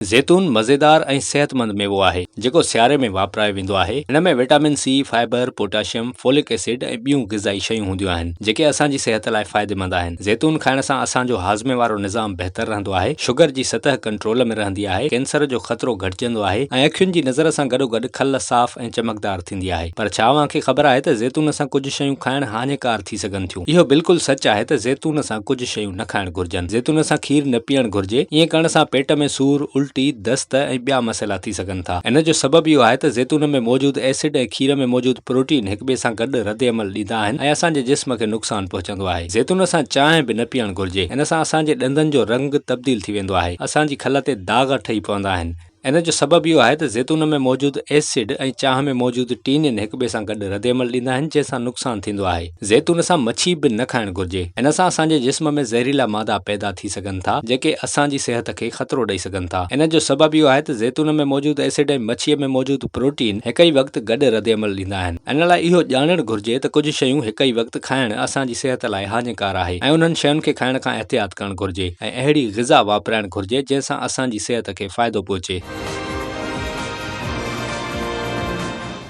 ज़ैतून मज़ेदार ऐं सेहतमंद मेवो आहे जेको सियारे में वापरायो वेंदो आहे। हिन में vitamin C, fibre, potassium, folic acid ऐं ॿियूं ग़िज़ाई शयूं हूंदियूं आहिनि जेके असांजी सेहत लाइ फ़ाइदेमंद आहिनि। ज़ैतून खाइण सां असांजो हाज़मे वारो निज़ाम बहितर रहंदो आहे, शुगर जी सतह कंट्रोल में रहंदी आहे, कैंसर जो ख़तरो घटिजंदो आहे ऐं अखियुनि जी नज़र सां गॾोगॾु खल साफ़ ऐं चमकदार थींदी आहे। पर छा अव्हांखे ख़बर आहे त ज़ैतून सां कुझु शयूं खाइण हानिकार थी सघनि थियूं? इहो बिल्कुलु सच आहे त ज़ैतून सां कुझु शयूं न खाइण घुर्जनि। ज़ैतून सां खीर न पीअण घुर्जे। ईअं करण सां पेट में सूर, उल्टी, दस्त ऐं ॿिया मसइला थी सघनि था। इन जो सबबु इहो आहे त ज़ैतून में मौजूदु एसिड ऐं खीर में मौजूदु प्रोटीन हिक ॿिए सां गॾु रद अमल ॾींदा आहिनि ऐं असांजे जिस्म खे नुक़सान पहुचंदो आहे। ज़ैतून सां चांहि बि न पीअण घुर्जे। इन सां असांजे ॾंदनि जो रंग तब्दील थी वेंदो आहे, असांजी खल ते दाग ठही पवंदा आहिनि। इन जो सबबु इहो आहे त ज़ैतून में मौजूदु एसिड ऐं चांहि में मौजूदु टीनिन हिक ॿिए सां गॾु रद अमल ॾींदा आहिनि जंहिंसां नुक़सान थींदो आहे। ज़ैतून सां मच्छी बि न खाइण घुर्जे। इन सां असांजे जिस्म में ज़हरीला मादा पैदा थी सघनि था जेके असांजी सेहत खे ख़तरो ॾेई सघनि था। इन जो सबबु इहो आहे त ज़ैतून में मौजूदु एसिड ऐं मच्छीअ में मौजूदु प्रोटीन हिक ई वक़्तु गॾु रद अमल ॾींदा आहिनि। इन लाइ इहो ॼाणणु घुर्जे त कुझु शयूं हिक ई वक़्तु खाइण असांजी सेहत लाइ हानिकार आहे ऐं उन्हनि शयुनि खे खाइण खां एहतियात करणु घुर्जे ऐं अहिड़ी ग़िज़ा वापराइण घुर्जे जंहिंसां असांजी सेहत खे फ़ाइदो पहुचे।